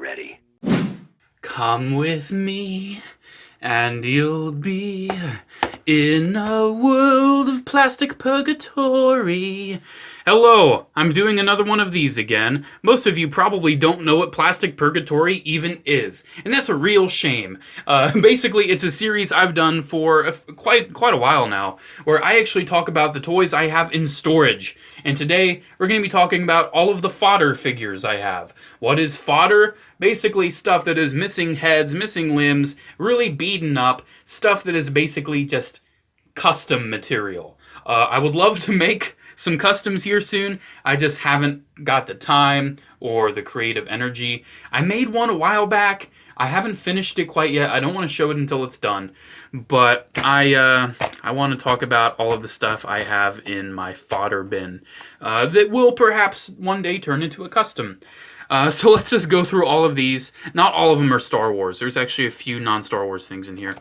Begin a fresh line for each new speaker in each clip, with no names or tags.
ready.
Come with me, and you'll be in a world of plastic purgatory. Hello, I'm doing another one of these again. Most of you probably don't know what plastic purgatory even is, and that's a real shame. Basically, it's a series I've done for quite a while now, where I actually talk about the toys I have in storage. And today, we're going to be talking about all of the fodder figures I have. What is fodder? Basically stuff that is missing heads, missing limbs, really beaten up, stuff that is basically just custom material. I would love to make some customs here soon. I just haven't got the time or the creative energy. I made one a while back. I haven't finished it quite yet. I don't want to show it until it's done. But I want to talk about all of the stuff I have in my fodder bin that will perhaps one day turn into a custom. So let's just go through all of these. Not all of them are Star Wars. There's actually a few non-Star Wars things in here.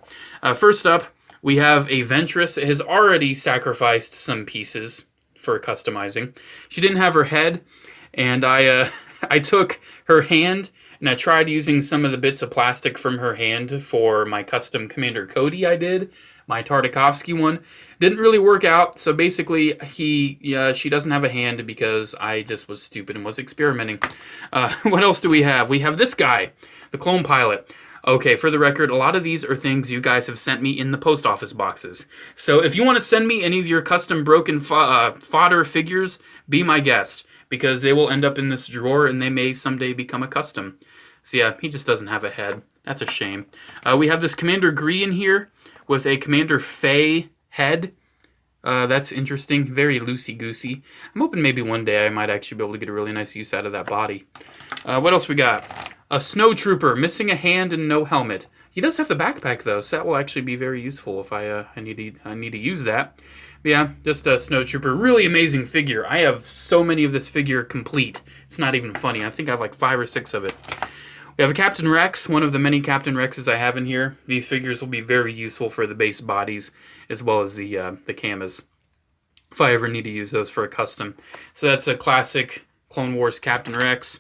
First up, we have a Ventress that has already sacrificed some pieces for customizing. She didn't have her head, and I took her hand, and I tried using some of the bits of plastic from her hand for my custom Commander Cody I did, my Tartakovsky one. Didn't really work out, so basically she doesn't have a hand because I just was stupid and was experimenting. What else do we have? We have this guy, the clone pilot. Okay, for the record, a lot of these are things you guys have sent me in the post office boxes. So if you want to send me any of your custom broken fodder figures, be my guest, because they will end up in this drawer and they may someday become a custom. So yeah, he just doesn't have a head. That's a shame. We have this Commander Gree in here with a Commander Fey head. That's interesting. Very loosey-goosey. I'm hoping maybe one day I might actually be able to get a really nice use out of that body. What else we got? A Snow Trooper, missing a hand and no helmet. He does have the backpack, though, so that will actually be very useful if I need to use that. But yeah, just a Snow Trooper. Really amazing figure. I have so many of this figure complete. It's not even funny. I think I have like 5 or 6 of it. We have a Captain Rex, one of the many Captain Rexes I have in here. These figures will be very useful for the base bodies, as well as the camas, if I ever need to use those for a custom. So that's a classic Clone Wars Captain Rex.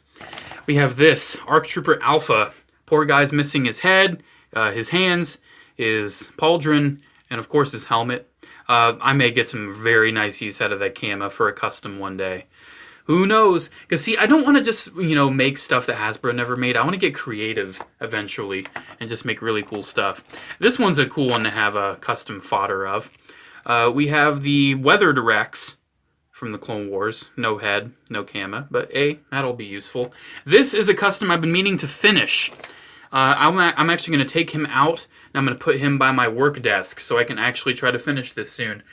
We have this, ARC Trooper Alpha. Poor guy's missing his head, his hands, his pauldron, and of course his helmet. I may get some very nice use out of that camo for a custom one day. Who knows? Because see, I don't want to just, make stuff that Hasbro never made. I want to get creative eventually and just make really cool stuff. This one's a cool one to have a custom fodder of. We have the Weathered Rex from the Clone Wars. No head, no camo, but that'll be useful. This is a custom I've been meaning to finish. I'm actually going to take him out, and I'm going to put him by my work desk so I can actually try to finish this soon.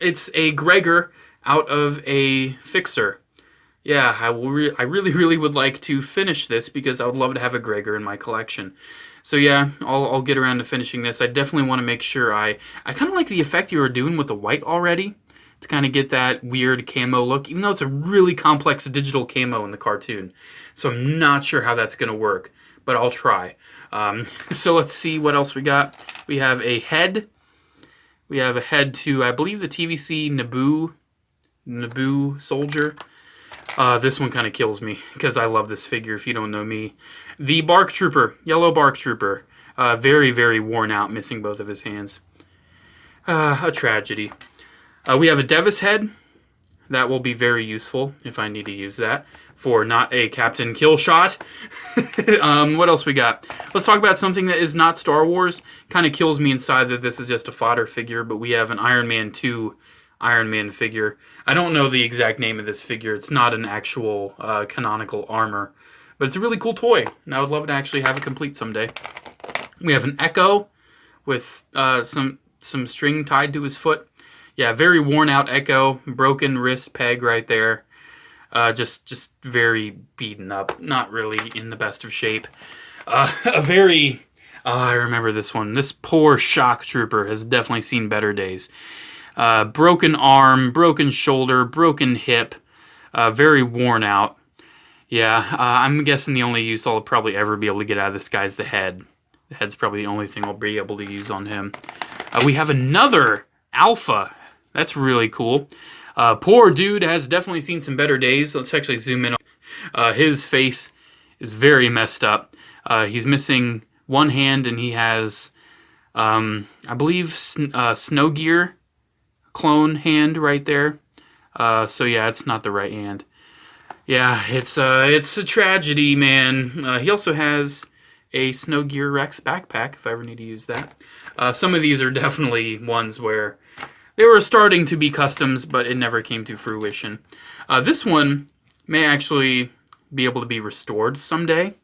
It's a Gregor out of a Fixer. Yeah, I really would like to finish this because I would love to have a Gregor in my collection. So yeah, I'll get around to finishing this. I definitely want to make sure I kind of like the effect you were doing with the white already, to kind of get that weird camo look, even though it's a really complex digital camo in the cartoon. So I'm not sure how that's going to work, but I'll try. So let's see what else we got. We have a head. We have a head to, I believe, the TVC Naboo soldier. This one kind of kills me because I love this figure, if you don't know me. The Bark Trooper, Yellow Bark Trooper. Very worn out, missing both of his hands. A tragedy. We have a Devis head. That will be very useful if I need to use that for not a Captain Killshot. What else we got? Let's talk about something that is not Star Wars. Kind of kills me inside that this is just a fodder figure, but we have an Iron Man 2 Iron Man figure. I don't know the exact name of this figure. It's not an actual canonical armor, but it's a really cool toy, and I would love to actually have it complete someday. We have an Echo with some string tied to his foot. Yeah, very worn out Echo, broken wrist peg right there. Just very beaten up, not really in the best of shape. I remember this one. This poor Shock Trooper has definitely seen better days. Broken arm, broken shoulder, broken hip, very worn out. Yeah, I'm guessing the only use I'll probably ever be able to get out of this guy is the head. The head's probably the only thing I'll be able to use on him. We have another Alpha. That's really cool. Poor dude has definitely seen some better days. Let's actually zoom in. His face is very messed up. He's missing one hand, and he has, I believe, Snow Gear clone hand right there. So yeah, it's not the right hand. Yeah, it's a tragedy, man. He also has a Snow Gear Rex backpack, if I ever need to use that. Some of these are definitely ones where they were starting to be customs, but it never came to fruition. This one may actually be able to be restored someday.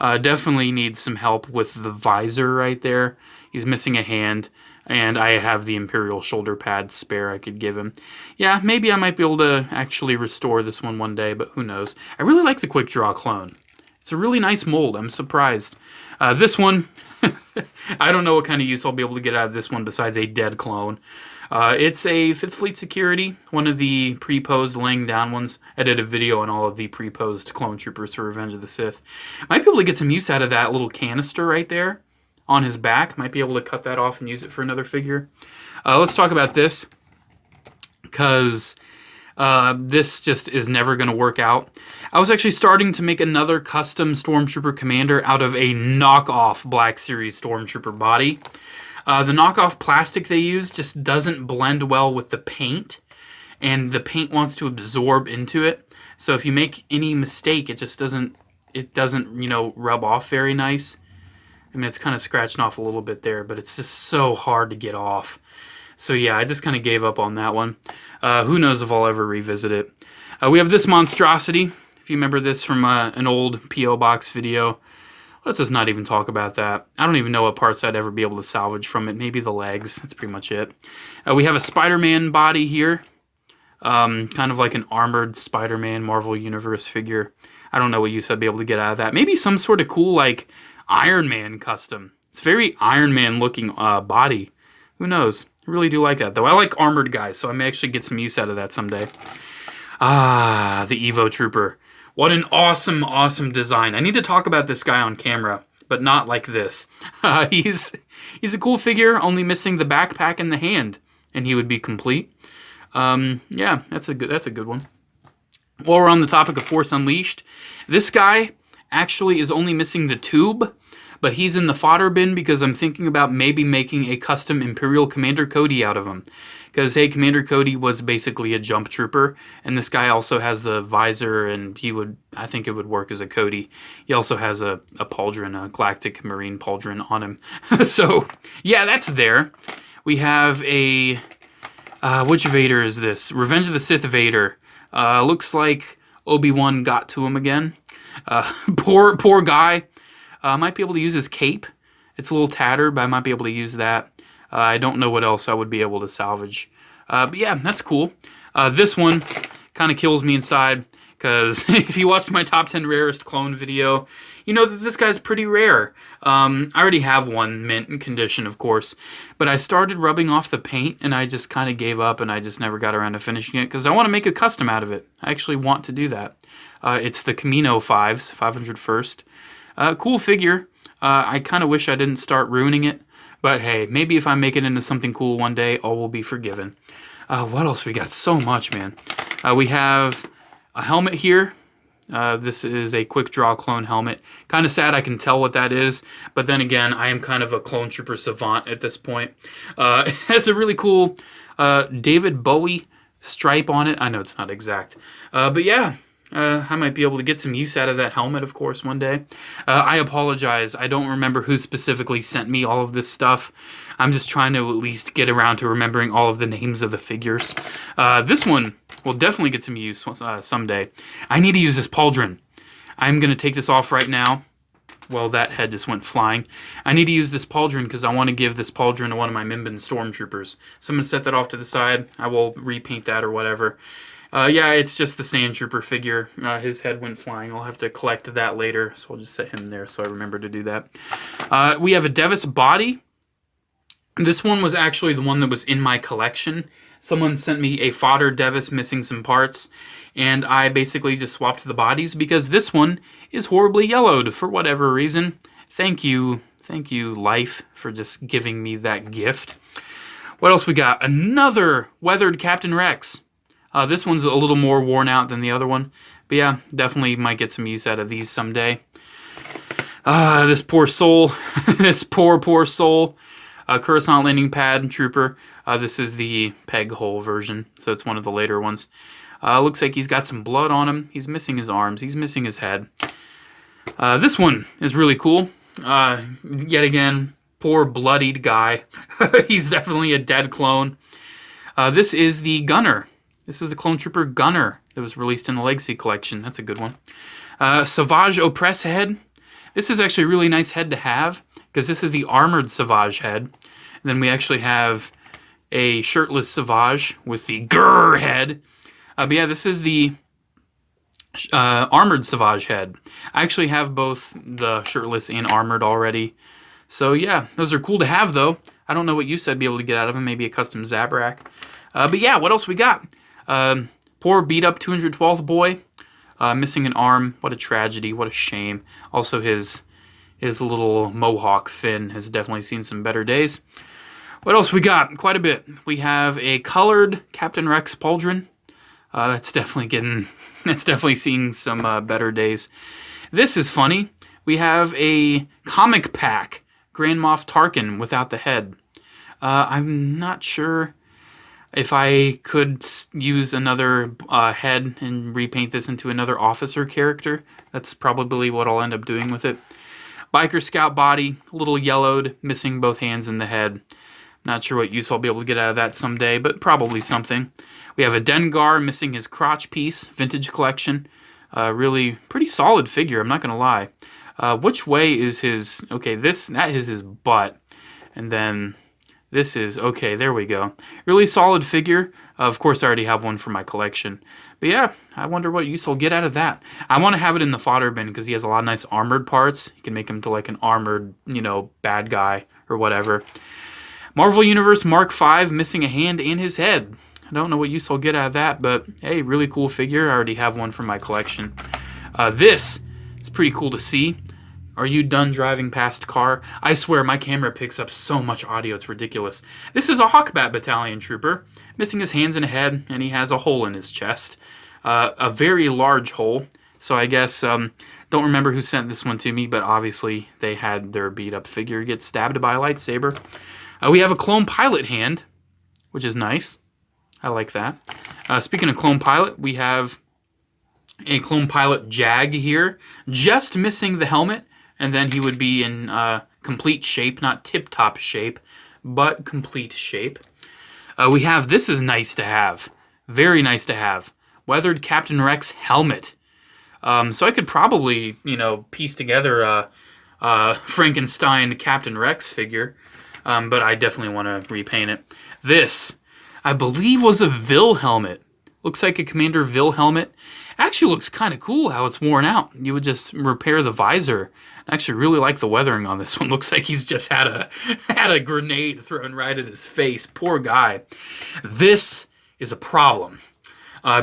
Definitely needs some help with the visor right there. He's missing a hand, and I have the Imperial shoulder pad spare I could give him. Yeah, maybe I might be able to actually restore this one day, but who knows. I really like the Quick Draw clone. It's a really nice mold. I'm surprised. This one, I don't know what kind of use I'll be able to get out of this one besides a dead clone. It's a 5th Fleet Security, one of the pre-posed laying down ones. I did a video on all of the pre-posed clone troopers for Revenge of the Sith. Might be able to get some use out of that little canister right there on his back. Might be able to cut that off and use it for another figure. Let's talk about this, because this just is never going to work out. I was actually starting to make another custom Stormtrooper Commander out of a knockoff Black Series Stormtrooper body. The knockoff plastic they use just doesn't blend well with the paint, and the paint wants to absorb into it. So if you make any mistake, it just doesn't, rub off very nice. I mean, it's kind of scratching off a little bit there, but it's just so hard to get off. So yeah, I just kind of gave up on that one. Who knows if I'll ever revisit it. We have this monstrosity. If you remember this from an old P.O. Box video. Let's just not even talk about that. I don't even know what parts I'd ever be able to salvage from it. Maybe the legs. That's pretty much it. We have a Spider-Man body here. Kind of like an armored Spider-Man Marvel Universe figure. I don't know what use I'd be able to get out of that. Maybe some sort of cool, like, Iron Man custom. It's very Iron Man looking body. Who knows? I really do like that, though. I like armored guys, so I may actually get some use out of that someday. Ah, the Evo Trooper. What an awesome, awesome design. I need to talk about this guy on camera, but not like this. He's a cool figure, only missing the backpack and the hand, and he would be complete. Yeah, that's a good one. While we're on the topic of Force Unleashed, this guy actually is only missing the tube, but he's in the fodder bin because I'm thinking about maybe making a custom Imperial Commander Cody out of him. Because, hey, Commander Cody was basically a jump trooper, and this guy also has the visor, and I think it would work as a Cody. He also has a pauldron, a Galactic Marine pauldron on him. So, yeah, that's there. We have a, which Vader is this? Revenge of the Sith Vader. Looks like Obi-Wan got to him again. Poor guy. Might be able to use his cape. It's a little tattered, but I might be able to use that. I don't know what else I would be able to salvage. But yeah, that's cool. This one kind of kills me inside, because if you watched my top 10 rarest clone video, you know that this guy's pretty rare. I already have one mint in condition, of course, but I started rubbing off the paint, and I just kind of gave up, and I just never got around to finishing it, because I want to make a custom out of it. I actually want to do that. It's the Camino 5s, 501st. Cool figure. I kind of wish I didn't start ruining it. But hey, maybe if I make it into something cool one day, all will be forgiven. What else we got? So much, man. We have a helmet here. This is a Quick Draw clone helmet. Kind of sad I can tell what that is. But then again, I am kind of a clone trooper savant at this point. It has a really cool David Bowie stripe on it. I know it's not exact. But yeah. I might be able to get some use out of that helmet, of course, one day. I apologize. I don't remember who specifically sent me all of this stuff. I'm just trying to at least get around to remembering all of the names of the figures. This one will definitely get some use someday. I need to use this pauldron. I'm going to take this off right now. Well, that head just went flying. I need to use this pauldron because I want to give this pauldron to one of my Mimban stormtroopers. So I'm going to set that off to the side. I will repaint that or whatever. Yeah, it's just the Sand Trooper figure. His head went flying. I'll have to collect that later, so I'll just set him there so I remember to do that. We have a Devis body. This one was actually the one that was in my collection. Someone sent me a Fodder Devis missing some parts, and I basically just swapped the bodies because this one is horribly yellowed for whatever reason. Thank you, life, for just giving me that gift. What else we got? Another weathered Captain Rex. This one's a little more worn out than the other one. But yeah, definitely might get some use out of these someday. This poor soul. This poor soul. Coruscant landing pad trooper. This is the peg hole version, so it's one of the later ones. Looks like he's got some blood on him. He's missing his arms. He's missing his head. This one is really cool. Yet again, poor bloodied guy. He's definitely a dead clone. This is the Gunner. This is the Clone Trooper Gunner that was released in the Legacy Collection. That's a good one. Savage Opress head. This is actually a really nice head to have, because this is the armored Savage head. And then we actually have a shirtless Savage with the grrr head. But yeah, this is the armored Savage head. I actually have both the shirtless and armored already. So yeah, those are cool to have though. I don't know what you said be able to get out of them. Maybe a custom Zabrak. But yeah, what else we got? Poor beat up 212th boy. Missing an arm. What a tragedy. What a shame. Also his little mohawk fin has definitely seen some better days. What else we got? Quite a bit. We have a colored Captain Rex Pauldron. That's definitely seeing some better days. This is funny. We have a comic pack Grand Moff Tarkin without the head. I'm not sure if I could use another head and repaint this into another officer character. That's probably what I'll end up doing with it. Biker Scout body, a little yellowed, missing both hands and the head. Not sure what use I'll be able to get out of that someday, but probably something. We have a Dengar missing his crotch piece, vintage collection. Really pretty solid figure, I'm not going to lie. Which way is his... Okay, that is his butt. And then this is... Okay, there we go. Really solid figure. Of course, I already have one for my collection. But yeah, I wonder what use I'll get out of that. I want to have it in the fodder bin because he has a lot of nice armored parts. You can make him to like an armored, bad guy or whatever. Marvel Universe Mark V missing a hand and his head. I don't know what use I'll get out of that, but hey, really cool figure. I already have one for my collection. This is pretty cool to see. Are you done driving past car? I swear my camera picks up so much audio, it's ridiculous. This is a Hawkbat Battalion trooper, missing his hands and a head, and he has a hole in his chest. A very large hole. So I guess, don't remember who sent this one to me, but obviously they had their beat up figure get stabbed by a lightsaber. We have a clone pilot hand, which is nice. I like that. Speaking of clone pilot, we have a clone pilot Jag here, just missing the helmet, and then he would be in complete shape, not tip-top shape, but complete shape. We have, this is nice to have, very nice to have, weathered Captain Rex helmet. So I could probably, piece together a Frankenstein Captain Rex figure, but I definitely want to repaint it. This, I believe, was a Vil helmet. Looks like a Commander Vil helmet. Actually looks kind of cool how it's worn out. You would just repair the visor. I actually really like the weathering on this one. Looks like he's just had a grenade thrown right at his face. Poor guy. This is a problem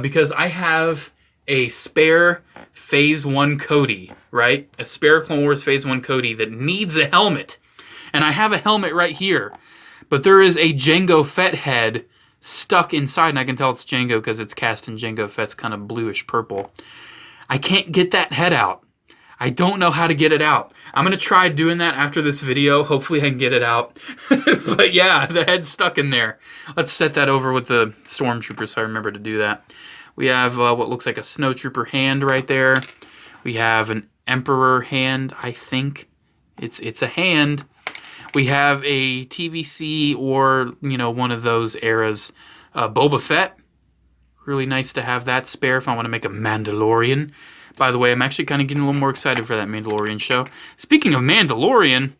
because I have a spare Phase 1 Cody, right? A spare Clone Wars Phase 1 Cody that needs a helmet. And I have a helmet right here. But there is a Jango Fett head stuck inside, and I can tell it's Jango because it's cast in Jango Fett's kind of bluish purple. I can't get that head out. I don't know how to get it out. I'm going to try doing that after this video. Hopefully I can get it out. But yeah, the head's stuck in there. Let's set that over with the Stormtrooper so I remember to do that. We have what looks like a Snowtrooper hand right there. We have an Emperor hand, I think. It's a hand. We have a TVC or, one of those eras. Boba Fett. Really nice to have that spare if I want to make a Mandalorian. By the way, I'm actually kind of getting a little more excited for that Mandalorian show. Speaking of Mandalorian,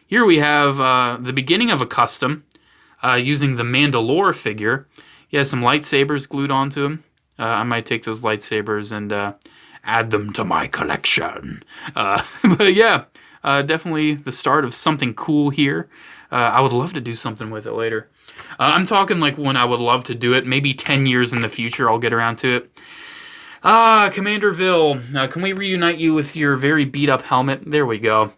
here we have the beginning of a custom using the Mandalore figure. He has some lightsabers glued onto him. I might take those lightsabers and add them to my collection. But yeah, definitely the start of something cool here. I would love to do something with it later. I'm talking like when I would love to do it. Maybe 10 years in the future I'll get around to it. Commander Vil, can we reunite you with your very beat-up helmet? There we go.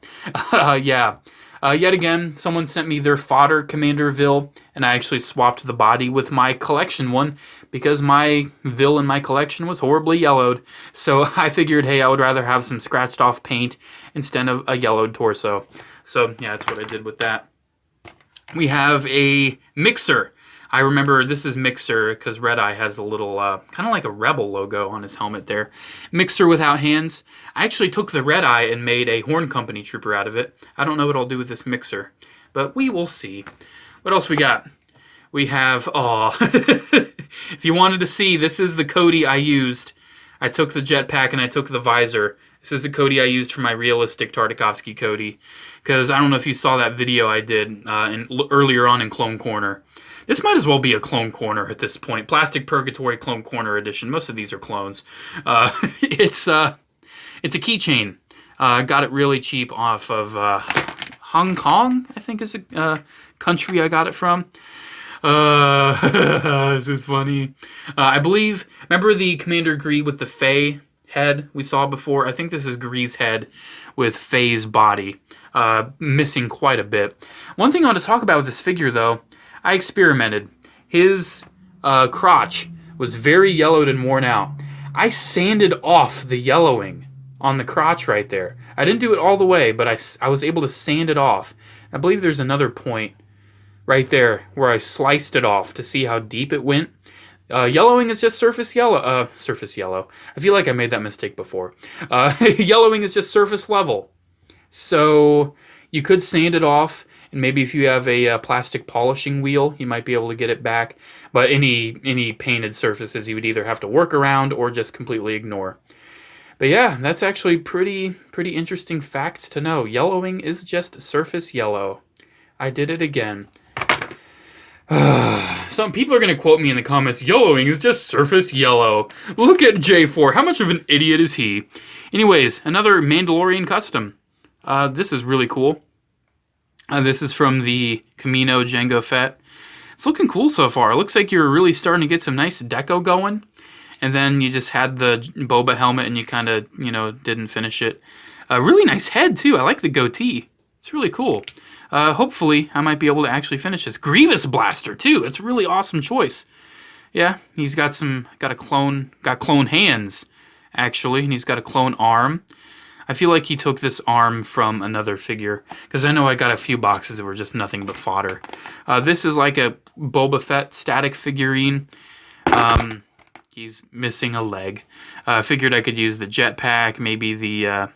Yeah. Yet again, someone sent me their Fodder Commander Vil, and I actually swapped the body with my collection one because my Vil in my collection was horribly yellowed. So I figured, hey, I would rather have some scratched off paint instead of a yellowed torso. So yeah, that's what I did with that. We have a Mixer. I remember this is Mixer because Red Eye has a little, kind of like a Rebel logo on his helmet there. Mixer without hands. I actually took the Red Eye and made a Horn Company trooper out of it. I don't know what I'll do with this Mixer, but we will see. What else we got? We have, if you wanted to see, this is the Cody I used. I took the jetpack and I took the visor. This is the Cody I used for my realistic Tartakovsky Cody. Because I don't know if you saw that video I did earlier on in Clone Corner. This might as well be a Clone Corner at this point. Plastic Purgatory Clone Corner edition. Most of these are clones. It's a keychain. Got it really cheap off of Hong Kong, I think is a country I got it from. This is funny. I believe, remember the Commander Gree with the Fae head we saw before? I think this is Gree's head with Fae's body. Missing quite a bit. One thing I want to talk about with this figure, though, I experimented. His crotch was very yellowed and worn out. I sanded off the yellowing on the crotch right there. I didn't do it all the way, but I was able to sand it off. I believe there's another point right there where I sliced it off to see how deep it went. Yellowing is just surface yellow. Surface yellow. I feel like I made that mistake before. Yellowing is just surface level. So you could sand it off, and maybe if you have a plastic polishing wheel, you might be able to get it back. But any painted surfaces, you would either have to work around or just completely ignore. But yeah, that's actually pretty interesting facts to know. Yellowing is just surface yellow. I did it again. Some people are going to quote me in the comments, yellowing is just surface yellow. Look at J4. How much of an idiot is he? Anyways, another Mandalorian custom. This is really cool. This is from the Camino Jango Fett. It's looking cool so far. It looks like you're really starting to get some nice deco going. And then you just had the Boba helmet and you kind of, didn't finish it. A really nice head, too. I like the goatee. It's really cool. Hopefully, I might be able to actually finish this. Grievous Blaster, too. It's a really awesome choice. Yeah, he's got clone hands, actually. And he's got a clone arm. I feel like he took this arm from another figure, because I know I got a few boxes that were just nothing but fodder. This is like a Boba Fett static figurine. He's missing a leg. I figured I could use the jetpack, maybe the,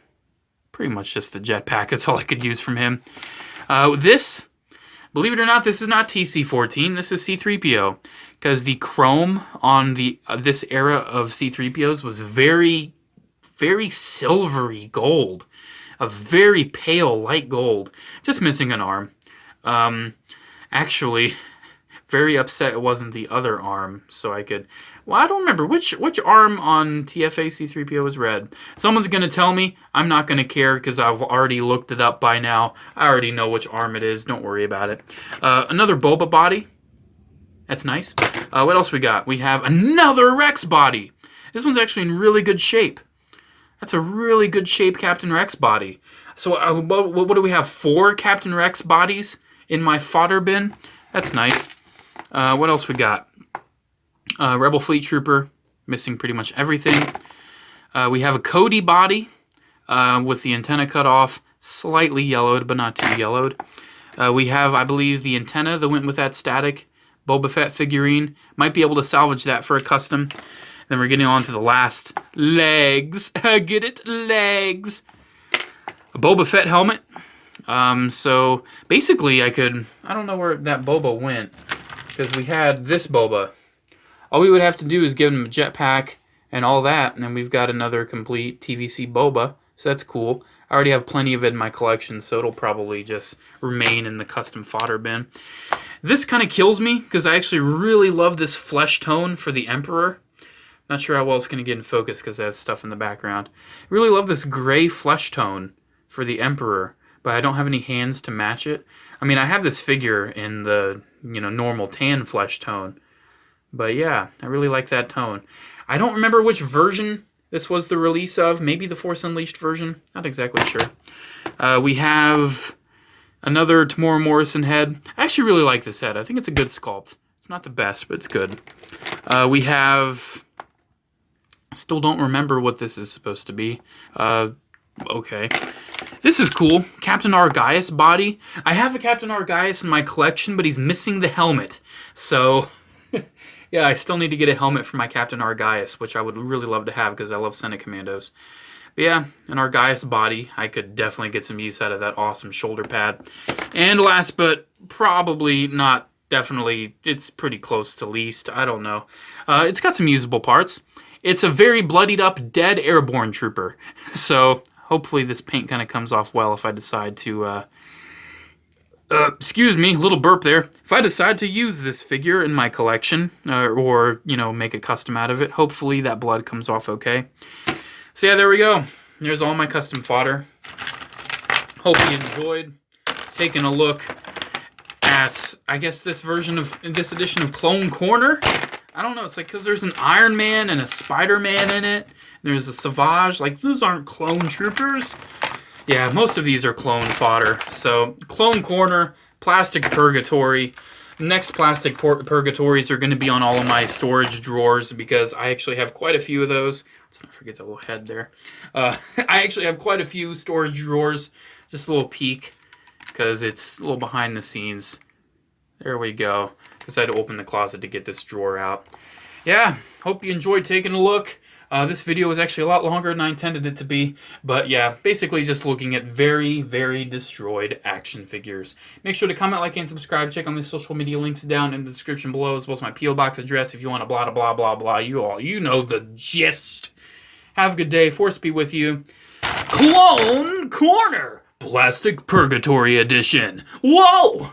pretty much just the jetpack. That's all I could use from him. This, believe it or not, this is not TC-14. This is C-3PO, because the chrome on this era of C-3POs was very silvery gold, a very pale light gold. Just missing an arm. Actually, very upset it wasn't the other arm, so I could. Well, I don't remember which arm on TFA C-3PO is red. Someone's gonna tell me. I'm not gonna care because I've already looked it up by now. I already know which arm it is. Don't worry about it. Another Boba body. That's nice. What else we got? We have another Rex body. This one's actually in really good shape. That's a really good shape Captain Rex body. So what do we have? 4 Captain Rex bodies in my fodder bin? That's nice. What else we got? Rebel Fleet Trooper, missing pretty much everything. We have a Cody body with the antenna cut off, slightly yellowed, but not too yellowed. We have, I believe, the antenna that went with that static Boba Fett figurine. Might be able to salvage that for a custom. Then we're getting on to the last legs. Get it? Legs. A Boba Fett helmet. So basically I don't know where that Boba went, because we had this Boba. All we would have to do is give him a jetpack and all that, and then we've got another complete TVC Boba. So that's cool. I already have plenty of it in my collection, so it'll probably just remain in the custom fodder bin. This kind of kills me, because I actually really love this flesh tone for the Emperor. Not sure how well it's going to get in focus because it has stuff in the background. I really love this gray flesh tone for the Emperor, but I don't have any hands to match it. I mean, I have this figure in the, normal tan flesh tone. But yeah, I really like that tone. I don't remember which version this was the release of. Maybe the Force Unleashed version. Not exactly sure. We have Another Tamora Morrison head. I actually really like this head. I think it's a good sculpt. It's not the best, but it's good. We have... Still don't remember what this is supposed to be. Okay. This is cool. Captain Argaius body. I have a Captain Argaius in my collection, but he's missing the helmet. So, yeah, I still need to get a helmet for my Captain Argaius, which I would really love to have because I love Senate Commandos. But yeah, an Argaius body. I could definitely get some use out of that awesome shoulder pad. And last, but probably not definitely, it's pretty close to least. I don't know. It's got some usable parts. It's a very bloodied up dead airborne trooper. So hopefully this paint kind of comes off well if I decide to, excuse me, little burp there. If I decide to use this figure in my collection, or, you know, make a custom out of it, hopefully that blood comes off okay. So yeah, there we go. There's all my custom fodder. Hope you enjoyed taking a look at, I guess, this edition of Clone Corner. I don't know, it's like, because there's an Iron Man and a Spider-Man in it. There's a Savage. Like, those aren't clone troopers. Yeah, most of these are clone fodder. So, Clone Corner, Plastic Purgatory. Next Plastic Purgatories are going to be on all of my storage drawers because I actually have quite a few of those. Let's not forget the little head there. I actually have quite a few storage drawers. Just a little peek because it's a little behind the scenes. There we go. Because I had to open the closet to get this drawer out. Yeah, hope you enjoyed taking a look. This video was actually a lot longer than I intended it to be. But yeah, basically just looking at very, very destroyed action figures. Make sure to comment, like, and subscribe. Check on the social media links down in the description below, as well as my P.O. Box address if you want to blah, blah, blah, blah. You know the gist. Have a good day. Force be with you. Clone Corner! Plastic Purgatory Edition. Whoa!